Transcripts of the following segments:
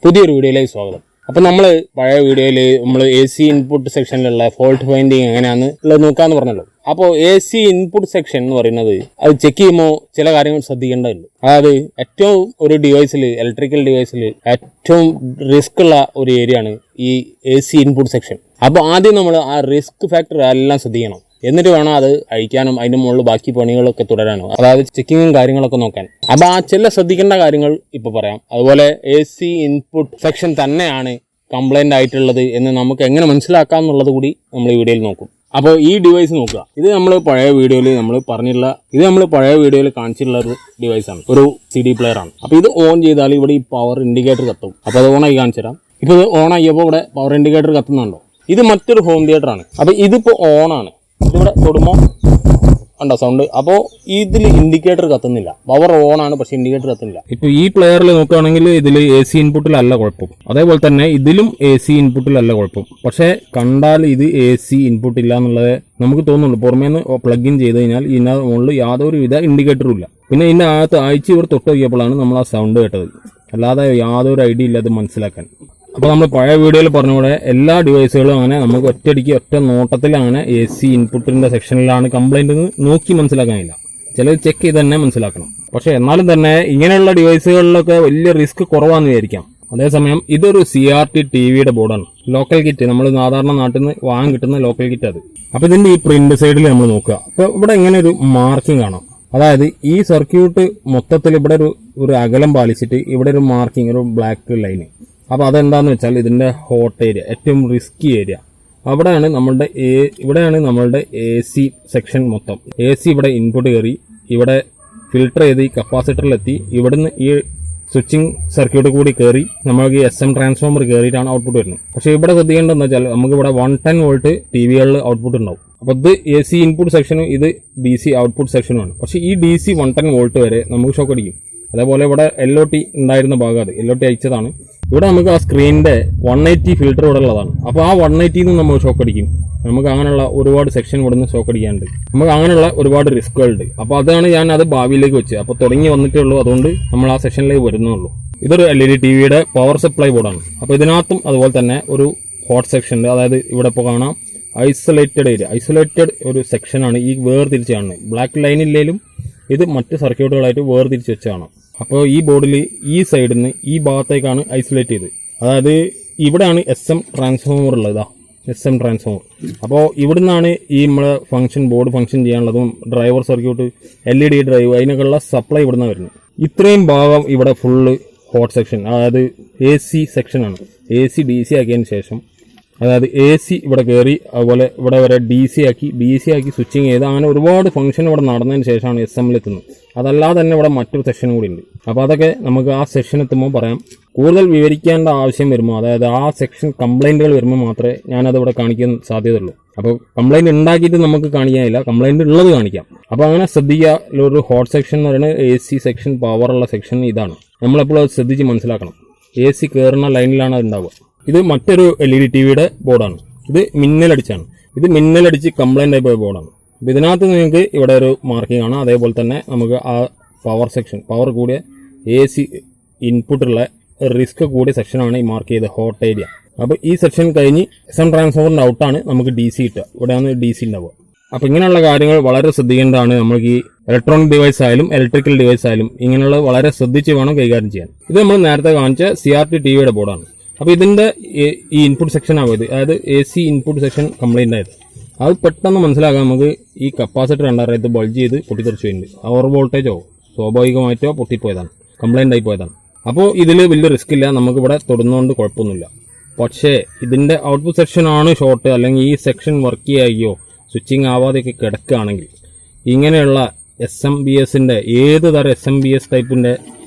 പുതിയൊരു വീഡിയോയിലേക്ക് സ്വാഗതം. അപ്പോൾ നമ്മൾ പഴയ വീഡിയോയിൽ നമ്മൾ എ സി ഇൻപുട്ട് സെക്ഷനിലുള്ള ഫോൾട്ട് ഫൈൻഡിങ് എങ്ങനെയാണെന്ന് ഉള്ളത് നോക്കാമെന്ന് പറഞ്ഞല്ലോ. അപ്പോൾ എ സി ഇൻപുട്ട് സെക്ഷൻ എന്ന് പറയുന്നത് അത് ചെക്ക് ചെയ്യുമ്പോൾ ചില കാര്യങ്ങൾ ശ്രദ്ധിക്കേണ്ടതുണ്ട്. അതായത് ഏറ്റവും ഒരു ഡിവൈസിൽ, ഇലക്ട്രിക്കൽ ഡിവൈസിൽ ഏറ്റവും റിസ്ക് ഉള്ള ഒരു ഏരിയ ആണ് ഈ എ സി ഇൻപുട്ട് സെക്ഷൻ. അപ്പോൾ ആദ്യം നമ്മൾ ആ റിസ്ക് ഫാക്ടർ എല്ലാം ശ്രദ്ധിക്കണം. എന്നിട്ട് വേണം അത് അഴിക്കാനും അതിൻ്റെ മുകളിൽ ബാക്കി പണികളൊക്കെ തുടരാനും, അതായത് ചെക്കിങ്ങും കാര്യങ്ങളൊക്കെ നോക്കാൻ. അപ്പോൾ ആ ചില ശ്രദ്ധിക്കേണ്ട കാര്യങ്ങൾ ഇപ്പോൾ പറയാം. അതുപോലെ എ സി ഇൻപുട്ട് സെക്ഷൻ തന്നെയാണ് കംപ്ലൈൻ്റ് ആയിട്ടുള്ളത് എന്ന് നമുക്ക് എങ്ങനെ മനസ്സിലാക്കാം എന്നുള്ളത് കൂടി നമ്മൾ ഈ വീഡിയോയിൽ നോക്കും. അപ്പോൾ ഈ ഡിവൈസ് നോക്കുക. ഇത് നമ്മൾ പഴയ വീഡിയോയിൽ കാണിച്ചിട്ടുള്ള ഒരു ഡിവൈസാണ്, ഒരു CD പ്ലെയർ ആണ്. അപ്പോൾ ഇത് ഓൺ ചെയ്താൽ ഇവിടെ ഈ പവർ ഇൻഡിക്കേറ്റർ കത്തും. അപ്പോൾ അത് ഓണായി കാണിച്ചു തരാം. ഇപ്പോൾ ഇത് ഓൺ ആക്കിയപ്പോൾ ഇവിടെ പവർ ഇൻഡിക്കേറ്റർ കത്തുന്നുണ്ടോ? ഇത് മറ്റൊരു ഹോം തിയേറ്റർ ആണ്. അപ്പോൾ ഇതിപ്പോൾ ഓണാണ്. ഇതിവിടെ തൊടുമ്പോൾ ഉണ്ടോ സൗണ്ട്? അപ്പോൾ ഇതിൽ ഇൻഡിക്കേറ്റർ കത്തുന്നില്ല. പവർ ഓൺ ആണ്, പക്ഷേ ഇൻഡിക്കേറ്റർ കത്തുന്നില്ല. ഇപ്പോൾ ഈ പ്ലെയറിൽ നോക്കുകയാണെങ്കിൽ ഇതിൽ എ സി ഇൻപുട്ടിലല്ല കുഴപ്പം. അതേപോലെ തന്നെ ഇതിലും എ സി ഇൻപുട്ടിലല്ല കുഴപ്പം. പക്ഷേ കണ്ടാൽ ഇത് എ സി ഇൻപുട്ട് ഇല്ല എന്നുള്ളത് നമുക്ക് തോന്നുള്ളൂ. പുറമേ നിന്ന് പ്ലഗ് ഇൻ ചെയ്ത് കഴിഞ്ഞാൽ ഇതിൻ്റെ മുകളിൽ യാതൊരുവിധ ഇൻഡിക്കേറ്ററും ഇല്ല. പിന്നെ ഇതിൻ്റെ അകത്ത് അയച്ച് ഇവർ തൊട്ട് നോക്കിയപ്പോഴാണ് നമ്മൾ ആ സൗണ്ട് കേട്ടത്. അല്ലാതെ യാതൊരു ഐഡിയ ഇല്ല അത് മനസ്സിലാക്കാൻ. അപ്പോൾ നമ്മൾ പഴയ വീഡിയോയിൽ പറഞ്ഞ പോലെ എല്ലാ ഡിവൈസുകളും അങ്ങനെ നമുക്ക് ഒറ്റ നോട്ടത്തിൽ അങ്ങനെ എ സി ഇൻപുട്ടിൻ്റെ സെക്ഷനിലാണ് കംപ്ലൈൻറ്റ് എന്ന് നോക്കി മനസ്സിലാക്കാനില്ല. ചിലത് ചെക്ക് ചെയ്ത് തന്നെ മനസ്സിലാക്കണം. പക്ഷേ എന്നാലും തന്നെ ഇങ്ങനെയുള്ള ഡിവൈസുകളിലൊക്കെ വലിയ റിസ്ക് കുറവാണെന്ന് വിചാരിക്കാം. അതേസമയം ഇതൊരു CRT TVയുടെ ബോർഡാണ്. ലോക്കൽ കിറ്റ്, നമ്മൾ സാധാരണ നാട്ടിൽ നിന്ന് വാങ്ങാൻ കിട്ടുന്ന ലോക്കൽ കിറ്റ് അത്. അപ്പോൾ ഇതിൻ്റെ ഈ പ്രിന്റ് സൈഡിൽ നമ്മൾ നോക്കുക. അപ്പോൾ ഇവിടെ ഇങ്ങനെ ഒരു മാർക്കിംഗ് കാണാം. അതായത് ഈ സർക്യൂട്ട് മൊത്തത്തിൽ ഇവിടെ ഒരു അകലം പാലിച്ചിട്ട് ഇവിടെ ഒരു മാർക്കിംഗ്, ഒരു ബ്ലാക്ക് ലൈന്. അപ്പോൾ അതെന്താണെന്ന് വെച്ചാൽ ഇതിൻ്റെ ഹോട്ട് ഏരിയ, ഏറ്റവും റിസ്കി ഏരിയ ഇവിടെയാണ് നമ്മളുടെ എ സി സെക്ഷൻ മൊത്തം. എ സി ഇവിടെ ഇൻപുട്ട് കയറി, ഇവിടെ ഫിൽട്ടർ ചെയ്ത് ഈ കപ്പാസിറ്ററിലെത്തി, ഇവിടുന്ന് ഈ സ്വിച്ചിങ് സർക്യൂട്ട് കൂടി കയറി നമുക്ക് SM ട്രാൻസ്ഫോമർ കയറിയിട്ടാണ് ഔട്ട്പുട്ട് വരുന്നത്. പക്ഷേ ഇവിടെ ശ്രദ്ധിക്കേണ്ടതെന്ന് വെച്ചാൽ നമുക്ക് ഇവിടെ 110 വോൾട്ട് TVകളിൽ ഔട്ട്പുട്ട് ഉണ്ടാവും. അപ്പോൾ ഇത് എ സി ഇൻപുട്ട് സെക്ഷനും ഇത് DC ഔട്ട്പുട്ട് സെക്ഷനുമാണ്. പക്ഷേ ഈ DC 110 വോൾട്ട് വരെ നമുക്ക് ഷോക്ക് അടിക്കും. അതേപോലെ ഇവിടെ LOT ഉണ്ടായിരുന്ന ഭാഗം, അത് LOT അയച്ചതാണ്. ഇവിടെ നമുക്ക് ആ സ്ക്രീനിൻ്റെ 180 ഫിൽറ്റർ ഇവിടെ ഉള്ളതാണ്. അപ്പോൾ ആ 180 നിന്ന് നമ്മൾ ഷോക്ക് അടിക്കും. നമുക്ക് അങ്ങനെയുള്ള ഒരുപാട് സെക്ഷൻ ഇവിടെ നിന്ന് ഷോക്ക് അടിക്കാനുണ്ട്. നമുക്ക് അങ്ങനെയുള്ള ഒരുപാട് റിസ്കുകളുണ്ട്. അപ്പോൾ അതാണ് ഞാൻ അത് ഭാവിയിലേക്ക് വെച്ച്. അപ്പോൾ തുടങ്ങി വന്നിട്ടേ ഉള്ളൂ, അതുകൊണ്ട് നമ്മൾ ആ സെക്ഷനിലേക്ക് വരുന്നുള്ളൂ. ഇതൊരു LED TVയുടെ പവർ സപ്ലൈ ബോർഡാണ്. അപ്പോൾ ഇതിനകത്തും അതുപോലെ തന്നെ ഒരു ഹോട്ട് സെക്ഷൻ ഉണ്ട്. അതായത് ഇവിടെ ഇപ്പോൾ കാണാം ഐസൊലേറ്റഡ് ഒരു സെക്ഷനാണ് ഈ വേർതിരിച്ച് കാണുന്നത്. ബ്ലാക്ക് ലൈനില്ലേലും ഇത് മറ്റ് സർക്യൂട്ടുകളായിട്ട് വേർതിരിച്ച് വെച്ച് കാണാം. അപ്പോൾ ഈ ബോർഡിൽ ഈ സൈഡിൽ നിന്ന് ഈ ഭാഗത്തേക്കാണ് ഐസൊലേറ്റ് ചെയ്ത്. അതായത് ഇവിടെയാണ് SM ട്രാൻസ്ഫോമർ ഉള്ളത്, SM ട്രാൻസ്ഫോമർ. അപ്പോൾ ഇവിടുന്നാണ് ഈ നമ്മളെ ബോർഡ് ഫംഗ്ഷൻ ചെയ്യാനുള്ളതും ഡ്രൈവർ സർക്യൂട്ട്, LED ഡ്രൈവ്, അതിനൊക്കെയുള്ള സപ്ലൈ ഇവിടുന്ന് വരുന്നത്. ഇത്രയും ഭാഗം ഇവിടെ ഫുള്ള് ഹോട്ട് സെക്ഷൻ, അതായത് AC സെക്ഷനാണ്. AC DC ആക്കിയതിന് ശേഷം, അതായത് AC ഇവിടെ കയറി, അതുപോലെ ഇവിടെ വരെ DC ആക്കി സ്വിച്ചിങ് ചെയ്ത് അങ്ങനെ ഒരുപാട് ഫംഗ്ഷൻ ഇവിടെ നടന്നതിന് ശേഷമാണ് SM എത്തുന്നത്. അതല്ലാതെ തന്നെ ഇവിടെ മറ്റൊരു സെക്ഷൻ കൂടി ഉണ്ട്. അപ്പോൾ അതൊക്കെ നമുക്ക് ആ സെക്ഷൻ എത്തുമ്പോൾ പറയാം. കൂടുതൽ വിവരിക്കേണ്ട ആവശ്യം വരുമ്പോൾ, അതായത് ആ സെക്ഷൻ കംപ്ലൈൻറ്റുകൾ വരുമ്പോൾ മാത്രമേ ഞാനതിവിടെ കാണിക്കാൻ സാധ്യതയുള്ളൂ. അപ്പോൾ കംപ്ലൈൻറ്റ് ഉണ്ടാക്കിയിട്ട് നമുക്ക് കാണിക്കാനില്ല, കംപ്ലൈൻറ്റ് ഉള്ളത് കാണിക്കാം. അപ്പോൾ അങ്ങനെ ശ്രദ്ധിക്കുക. ഒരു ഹോട്ട് സെക്ഷൻ എന്ന് പറയുന്നത് AC സെക്ഷൻ, പവറുള്ള സെക്ഷൻ ഇതാണ്. നമ്മളെപ്പോഴും അത് ശ്രദ്ധിച്ച് മനസ്സിലാക്കണം. AC കയറുന്ന ലൈനിലാണ് അത് ഉണ്ടാവുക. ഇത് മറ്റൊരു LED TVയുടെ ബോർഡാണ്. ഇത് മിന്നലടിച്ച് കംപ്ലൈൻ്റ് ആയി പോയ ബോർഡാണ്. അപ്പോൾ ഇതിനകത്ത് നിങ്ങൾക്ക് ഇവിടെ ഒരു മാർക്കിംഗ് ആണ്. അതേപോലെ തന്നെ നമുക്ക് ആ പവർ സെക്ഷൻ, പവർ കൂടിയ AC ഇൻപുട്ടുള്ള റിസ്ക് കൂടിയ സെക്ഷനാണ് ഈ മാർക്ക് ചെയ്ത ഹോട്ട് ഏരിയ. അപ്പോൾ ഈ സെക്ഷൻ കഴിഞ്ഞ് SM ട്രാൻസ്ഫോമറിൻ്റെ ഔട്ടാണ് നമുക്ക് DC കിട്ടുക. ഇവിടെയാണ് DC ഉണ്ടാവുക. അപ്പോൾ ഇങ്ങനെയുള്ള കാര്യങ്ങൾ വളരെ ശ്രദ്ധിക്കേണ്ടതാണ്. നമുക്ക് ഈ ഇലക്ട്രോണിക് ഡിവൈസ് ആയാലും ഇലക്ട്രിക്കൽ ഡിവൈസ് ആയാലും ഇങ്ങനെയുള്ള വളരെ ശ്രദ്ധിച്ച് വേണം കൈകാര്യം ചെയ്യാൻ. ഇത് നമ്മൾ നേരത്തെ കാണിച്ച CRT TVയുടെ ബോർഡാണ്. അപ്പോൾ ഇതിൻ്റെ ഈ ഇൻപുട്ട് സെക്ഷനാണ് ഇത്, അതായത് AC ഇൻപുട്ട് സെക്ഷൻ കംപ്ലൈൻ്റ് ആയത്. അത് പെട്ടെന്ന് മനസ്സിലാക്കാം. നമുക്ക് ഈ കപ്പാസിറ്റർ രണ്ടായിരത്ത് ബൾജ് ചെയ്ത് പൊട്ടിത്തെറിച്ച് വരുന്നുണ്ട്. ഓവർ വോൾട്ടേജോ സ്വാഭാവികമായിട്ടോ പൊട്ടിപ്പോയതാണ്, കംപ്ലൈൻ്റ് ആയി പോയതാണ്. അപ്പോൾ ഇതിൽ വലിയ റിസ്ക് ഇല്ല, നമുക്കിവിടെ തൊടുന്നതുകൊണ്ട് കുഴപ്പമൊന്നുമില്ല. പക്ഷേ ഇതിൻ്റെ ഔട്ട്പുട്ട് സെക്ഷനാണ് ഷോർട്ട്, അല്ലെങ്കിൽ ഈ സെക്ഷൻ വർക്ക് ചെയ്യായോ സ്വിച്ചിങ് ആവാതെയൊക്കെ കിടക്കുകയാണെങ്കിൽ ഇങ്ങനെയുള്ള SMBSൻ്റെ ഏത് തരം SMBS ടൈപ്പിൻ്റെ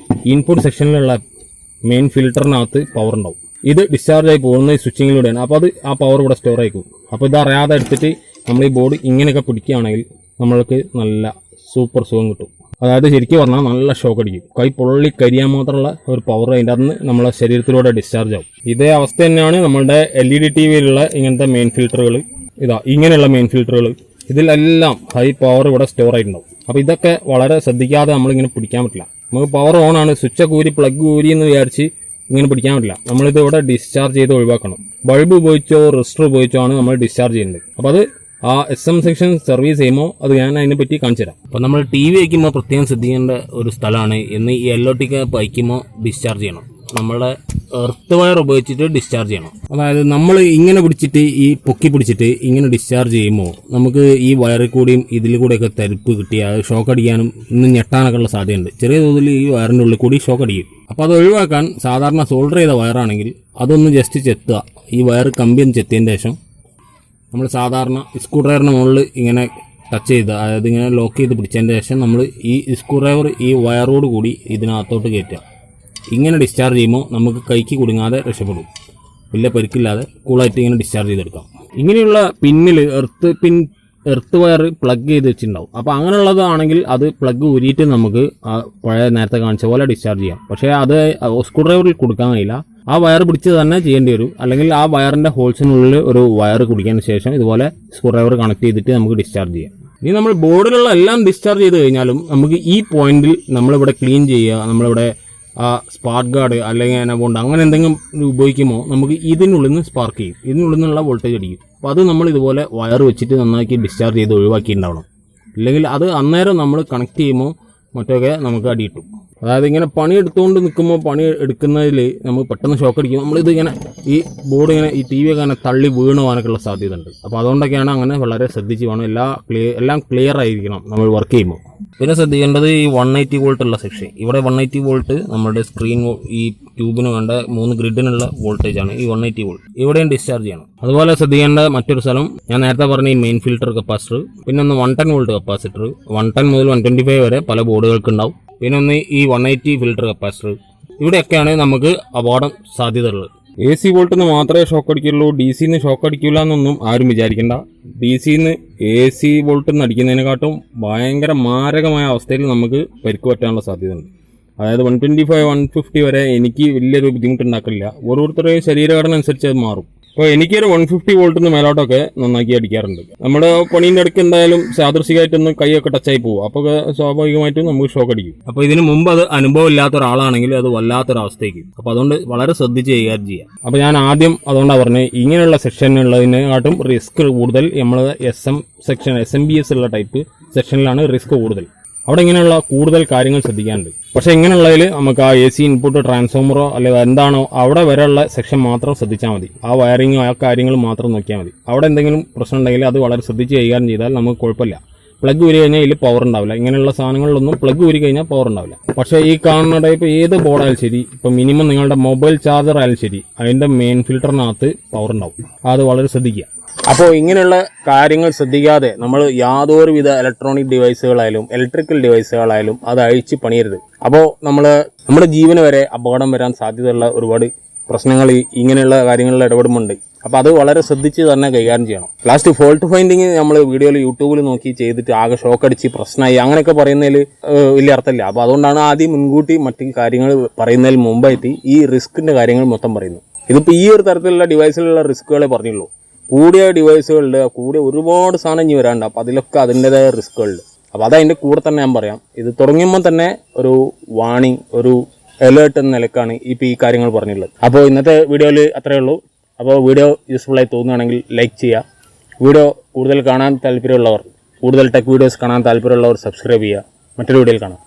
ഇൻപുട്ട് സെക്ഷനിലുള്ള മെയിൻ ഫിൽറ്ററിനകത്ത് പവർ ഉണ്ടാവും. ഇത് ഡിസ്ചാർജ് ആയി പോകുന്ന ഈ സ്വിച്ചിങ്ങിലൂടെയാണ്. അപ്പോൾ അത് ആ പവർ ഇവിടെ സ്റ്റോർ ആയിക്കും. അപ്പോൾ ഇത് അറിയാതെ എടുത്തിട്ട് നമ്മൾ ഈ ബോർഡ് ഇങ്ങനെയൊക്കെ പിടിക്കുകയാണെങ്കിൽ നമ്മൾക്ക് നല്ല സൂപ്പർ സുഖം കിട്ടും. അതായത് ശരിക്കും പറഞ്ഞാൽ നല്ല ഷോക്ക് അടിക്കും. കൈ പൊള്ളി കരിയാൻ മാത്രമുള്ള ഒരു പവർ അതിൻ്റെ അന്ന് നമ്മളെ ശരീരത്തിലൂടെ ഡിസ്ചാർജ് ആവും. ഇതേ അവസ്ഥ തന്നെയാണ് നമ്മളുടെ LED TVയിലുള്ള ഇങ്ങനത്തെ മെയിൻ ഫിൽറ്ററുകൾ. ഇങ്ങനെയുള്ള മെയിൻ ഫിൽറ്ററുകൾ ഇതിലെല്ലാം ഹൈ പവർ ഇവിടെ സ്റ്റോർ ആയിട്ടുണ്ടാവും. അപ്പോൾ ഇതൊക്കെ വളരെ ശ്രദ്ധിക്കാതെ നമ്മളിങ്ങനെ പിടിക്കാൻ പറ്റില്ല. നമുക്ക് പവർ ഓൺ ആണ്, സ്വിച്ച് ഊരി പ്ലഗ് ഊരി എന്ന് വിചാരിച്ച് ഇങ്ങനെ പിടിക്കാൻ പറ്റില്ല. നമ്മളിത് ഇവിടെ ഡിസ്ചാർജ് ചെയ്ത് ഒഴിവാക്കണം. ബൾബ് ഉപയോഗിച്ചോ റെസിസ്റ്റർ ഉപയോഗിച്ചോ ആണ് നമ്മൾ ഡിസ്ചാർജ് ചെയ്യുന്നത്. അപ്പോൾ അത് ആ SM സെക്ഷൻ സർവീസ് ചെയ്യുമ്പോൾ അത് ഞാൻ അതിനെ പറ്റി കാണിച്ചു തരാം. അപ്പോൾ നമ്മൾ TV വയ്ക്കുമ്പോൾ പ്രത്യേകം ശ്രദ്ധിക്കേണ്ട ഒരു സ്ഥലമാണ് എന്ന് ഈ LOT ക്യാപ്പ് വയ്ക്കുമ്പോൾ ഡിസ്ചാർജ് ചെയ്യണം. നമ്മളെ എർത്ത് വയർ ഉപയോഗിച്ചിട്ട് ഡിസ്ചാർജ് ചെയ്യണം. അതായത് നമ്മൾ ഇങ്ങനെ പിടിച്ചിട്ട് ഈ പൊക്കി പിടിച്ചിട്ട് ഇങ്ങനെ ഡിസ്ചാർജ് ചെയ്യുമ്പോൾ നമുക്ക് ഈ വയറിൽ കൂടിയും ഇതിൽ കൂടെയൊക്കെ തരിപ്പ് കിട്ടിയാൽ ഷോക്ക് അടിക്കാനും ഇന്ന് ഞെട്ടാനൊക്കെ ഉള്ള സാധ്യതയുണ്ട്. ചെറിയ തോതിൽ ഈ വയറിൻ്റെ ഉള്ളിൽ കൂടി ഷോക്ക് അടിക്കും. അപ്പോൾ അത് ഒഴിവാക്കാൻ സാധാരണ സോൾഡർ ചെയ്ത വയറാണെങ്കിൽ അതൊന്ന് ജസ്റ്റ് ചെത്തുക. ഈ വയർ കമ്പി ഒന്ന് ചെത്തിയതിന് ശേഷം നമ്മൾ സാധാരണ സ്ക്രൂ ഡ്രൈവറിന് മുകളിൽ ഇങ്ങനെ ടച്ച് ചെയ്ത്, അതായത് ഇങ്ങനെ ലോക്ക് ചെയ്ത് പിടിച്ചതിന് ശേഷം നമ്മൾ ഈ സ്ക്രൂ ഡ്രൈവർ ഈ വയറോട് കൂടി ഇതിനകത്തോട്ട് കയറ്റുക. ഇങ്ങനെ ഡിസ്ചാർജ് ചെയ്യുമ്പോൾ നമുക്ക് കൈക്ക് കുടുങ്ങാതെ രക്ഷപ്പെടും. വലിയ പരിക്കില്ലാതെ കൂളായിട്ട് ഇങ്ങനെ ഡിസ്ചാർജ് ചെയ്തെടുക്കാം. ഇങ്ങനെയുള്ള പിന്നിൽ എർത്ത് വയർ പ്ലഗ് ചെയ്ത് വെച്ചിട്ടുണ്ടാവും. അപ്പോൾ അങ്ങനെയുള്ളതാണെങ്കിൽ അത് പ്ലഗ് ഊരിയിട്ട് നമുക്ക് പഴയ നേരത്തെ കാണിച്ച പോലെ ഡിസ്ചാർജ് ചെയ്യാം. പക്ഷേ അത് സ്ക്രൂ ഡ്രൈവറിൽ കൊടുക്കാൻ കഴിയില്ല. ആ വയർ പിടിച്ച് തന്നെ ചെയ്യേണ്ടി വരും. അല്ലെങ്കിൽ ആ വയറിൻ്റെ ഹോൾസിനുള്ളിൽ ഒരു വയർ കുടിക്കാന് ശേഷം ഇതുപോലെ സ്ക്രൂ ഡ്രൈവർ കണക്ട് ചെയ്തിട്ട് നമുക്ക് ഡിസ്ചാർജ് ചെയ്യാം. ഇനി നമ്മൾ ബോർഡിലുള്ള എല്ലാം ഡിസ്ചാർജ് ചെയ്ത് കഴിഞ്ഞാലും നമുക്ക് ഈ പോയിന്റിൽ നമ്മളിവിടെ ക്ലീൻ ചെയ്യുക, നമ്മളിവിടെ ആ സ്പാർക്ക് ഗാർഡ് അല്ലെങ്കിൽ അനബോണ്ട് അങ്ങനെ എന്തെങ്കിലും ഉപയോഗിക്കുമ്പോൾ നമുക്ക് ഇതിനുള്ളിൽ നിന്ന് സ്പാർക്ക് ചെയ്യും, ഇതിനുള്ളിൽ നിന്നുള്ള വോൾട്ടേജ് അടിക്കും. അപ്പോൾ അത് നമ്മൾ ഇതുപോലെ വയർ വെച്ചിട്ട് നന്നാക്കി ഡിസ്ചാർജ് ചെയ്ത് ഒഴിവാക്കിയിട്ടുണ്ടാവണം. ഇല്ലെങ്കിൽ അത് അന്നേരം നമ്മൾ കണക്ട് ചെയ്യുമ്പോൾ മറ്റൊക്കെ നമുക്ക് അടി കിട്ടും. അതായത് ഇങ്ങനെ പണി എടുത്തുകൊണ്ട് നിൽക്കുമ്പോൾ പണി എടുക്കുന്നതിൽ നമുക്ക് പെട്ടെന്ന് ഷോക്ക് അടിക്കും. നമ്മളിത് ഇങ്ങനെ ഈ ബോർഡ് ഇങ്ങനെ ഈ TV ഒക്കെ അങ്ങനെ തള്ളി വീണ് പോകാനൊക്കെയുള്ള സാധ്യത ഉണ്ട്. അപ്പോൾ അതുകൊണ്ടൊക്കെയാണ് അങ്ങനെ വളരെ ശ്രദ്ധിച്ച് വേണം എല്ലാം ക്ലിയർ ആയിരിക്കണം നമ്മൾ വർക്ക് ചെയ്യുമ്പോൾ. പിന്നെ ശ്രദ്ധിക്കേണ്ടത് ഈ 180 വോൾട്ട് ഉള്ള സെക്ഷൻ. ഇവിടെ 180 വോൾട്ട് നമ്മുടെ സ്ക്രീൻ ഈ ട്യൂബിന് വേണ്ട 3 ഗ്രിഡിനുള്ള വോൾട്ടേജ് ആണ് ഈ 180 വോൾട്ട്. ഇവിടെയും ഡിസ്ചാർജ് ചെയ്യണം. അതുപോലെ ശ്രദ്ധിക്കേണ്ട മറ്റൊരു സ്ഥലം ഞാൻ നേരത്തെ പറഞ്ഞ ഈ മെയിൻ ഫിൽറ്റർ കപ്പാസിറ്റർ, പിന്നെ ഒന്ന് 110 വോൾട്ട് കപ്പാസിറ്റർ, 110 മുതൽ 125 വരെ പല ബോർഡുകൾക്ക് ഉണ്ടാവും. പിന്നെ ഒന്ന് ഈ 180 ഫിൽറ്റർ കപ്പാസിറ്റർ. ഇവിടെയൊക്കെയാണ് നമുക്ക് അപകടം സാധ്യത ഉള്ളത്. AC വോൾട്ടിന്ന് മാത്രമേ ഷോക്ക് അടിക്കുള്ളൂ, DC-ന്ന് ഷോക്ക് അടിക്കില്ല എന്നൊന്നും ആരും വിചാരിക്കേണ്ട. DC-ന്ന് AC വോൾട്ടിന്ന് അടിക്കുന്നതിനെക്കാട്ടും ഭയങ്കര മാരകമായ അവസ്ഥയിൽ നമുക്ക് പരിക്ക് പറ്റാനുള്ള സാധ്യതയുണ്ട്. അതായത് 125 150 വരെ എനിക്ക് വലിയൊരു ബുദ്ധിമുട്ടുണ്ടാക്കില്ല. ഓരോരുത്തരുടെയും ശരീരഘടന അനുസരിച്ച് അത് മാറും. അപ്പോൾ എനിക്കൊരു 150 വോൾട്ടിന്ന് മേലോട്ടൊക്കെ നന്നാക്കി അടിക്കാറുണ്ട്. നമ്മുടെ പണീൻ്റെ അടുക്ക് എന്തായാലും സാദൃശികമായിട്ടൊന്ന് കൈയൊക്കെ ടച്ചായി പോകും. അപ്പോൾ സ്വാഭാവികമായിട്ടും നമുക്ക് ഷോക്ക് അടിക്കും. അപ്പോൾ ഇതിന് മുമ്പ് അത് അനുഭവം ഇല്ലാത്ത ഒരാളാണെങ്കിൽ അത് വല്ലാത്തൊരവസ്ഥയ്ക്ക്. അപ്പോൾ അതുകൊണ്ട് വളരെ ശ്രദ്ധിച്ച് കൈകാര്യം ചെയ്യാം. അപ്പോൾ ഞാൻ ആദ്യം അതുകൊണ്ടാണ് പറഞ്ഞത്, ഇങ്ങനെയുള്ള സെക്ഷനുള്ളതിനെക്കാട്ടും റിസ്ക് കൂടുതൽ നമ്മൾ SM സെക്ഷൻ SMBS ഉള്ള ടൈപ്പ് സെക്ഷനിലാണ് റിസ്ക് കൂടുതൽ. അവിടെ ഇങ്ങനെയുള്ള കൂടുതൽ കാര്യങ്ങൾ ശ്രദ്ധിക്കാനുണ്ട്. പക്ഷേ ഇങ്ങനെയുള്ളതിൽ നമുക്ക് ആ AC ഇൻപുട്ട് ട്രാൻസ്ഫോമറോ അല്ലെങ്കിൽ എന്താണോ അവിടെ വരെയുള്ള സെക്ഷൻ മാത്രം ശ്രദ്ധിച്ചാൽ മതി. ആ വയറിങ്ങോ ആ കാര്യങ്ങൾ മാത്രം നോക്കിയാൽ മതി. അവിടെ എന്തെങ്കിലും പ്രശ്നം ഉണ്ടെങ്കിൽ അത് വളരെ ശ്രദ്ധിച്ച് കൈകാര്യം ചെയ്താൽ നമുക്ക് കുഴപ്പമില്ല. പ്ലഗ് ഊരി കഴിഞ്ഞാൽ ഇതിൽ പവർ ഉണ്ടാവില്ല. ഇങ്ങനെയുള്ള സാധനങ്ങളിലൊന്നും പ്ലഗ് ഊരി കഴിഞ്ഞാൽ പവർ ഉണ്ടാവില്ല. പക്ഷേ ഈ കാണുന്ന ടൈപ്പ് ഏത് ബോർഡായാലും ശരി, ഇപ്പോൾ മിനിമം നിങ്ങളുടെ മൊബൈൽ ചാർജർ ആയാലും ശരി, അതിൻ്റെ മെയിൻ ഫിൽറ്ററിനകത്ത് പവർ ഉണ്ടാവും. അത് വളരെ ശ്രദ്ധിക്കുക. അപ്പോൾ ഇങ്ങനെയുള്ള കാര്യങ്ങൾ ശ്രദ്ധിക്കാതെ നമ്മൾ യാതൊരുവിധ ഇലക്ട്രോണിക് ഡിവൈസുകളായാലും ഇലക്ട്രിക്കൽ ഡിവൈസുകളായാലും അത് അഴിച്ച് പണിയരുത്. അപ്പോൾ നമ്മുടെ ജീവന് വരെ അപകടം വരാൻ സാധ്യതയുള്ള ഒരുപാട് പ്രശ്നങ്ങൾ ഇങ്ങനെയുള്ള കാര്യങ്ങളിൽ ഇടപെടുന്നുണ്ട്. അപ്പോൾ അത് വളരെ ശ്രദ്ധിച്ച് തന്നെ കൈകാര്യം ചെയ്യണം. ലാസ്റ്റ് ഫോൾട്ട് ഫൈൻഡിങ് നമ്മൾ വീഡിയോയിൽ യൂട്യൂബിൽ നോക്കി ചെയ്തിട്ട് ആകെ ഷോക്ക് അടിച്ച് പ്രശ്നമായി അങ്ങനെയൊക്കെ പറയുന്നതിൽ വലിയ അർത്ഥമില്ല. അപ്പോൾ അതുകൊണ്ടാണ് ആദ്യം മുൻകൂട്ടി മറ്റ് കാര്യങ്ങൾ പറയുന്നതിൽ മുമ്പായിട്ട് ഈ റിസ്കിൻ്റെ കാര്യങ്ങൾ മൊത്തം പറയുന്നത്. ഇതിപ്പോൾ ഈ ഒരു തരത്തിലുള്ള ഡിവൈസിലുള്ള റിസ്കുകളെ പറഞ്ഞുള്ളൂ. കൂടിയ ഡിവൈസുകളുണ്ട്, കൂടിയ ഒരുപാട് സാധനം ഇനി വരാനുണ്ട്. അപ്പോൾ അതിലൊക്കെ അതിൻ്റെതായ റിസ്കുകളുണ്ട്. അപ്പോൾ അതതിൻ്റെ കൂടെ തന്നെ ഞാൻ പറയാം. ഇത് തുടങ്ങുമ്പോൾ തന്നെ ഒരു വാണിംഗ്, ഒരു അലേർട്ട് എന്ന നിലക്കാണ് ഇപ്പോൾ ഈ കാര്യങ്ങൾ പറഞ്ഞുള്ളത്. അപ്പോൾ ഇന്നത്തെ വീഡിയോയിൽ അത്രയേ ഉള്ളൂ. അപ്പോൾ വീഡിയോ യൂസ്ഫുള്ളായി തോന്നുകയാണെങ്കിൽ ലൈക്ക് ചെയ്യുക. വീഡിയോ കൂടുതൽ കാണാൻ താല്പര്യമുള്ളവർ, കൂടുതൽ ടെക് വീഡിയോസ് കാണാൻ താല്പര്യമുള്ളവർ സബ്സ്ക്രൈബ് ചെയ്യുക. മറ്റൊരു വീഡിയോയിൽ കാണാം.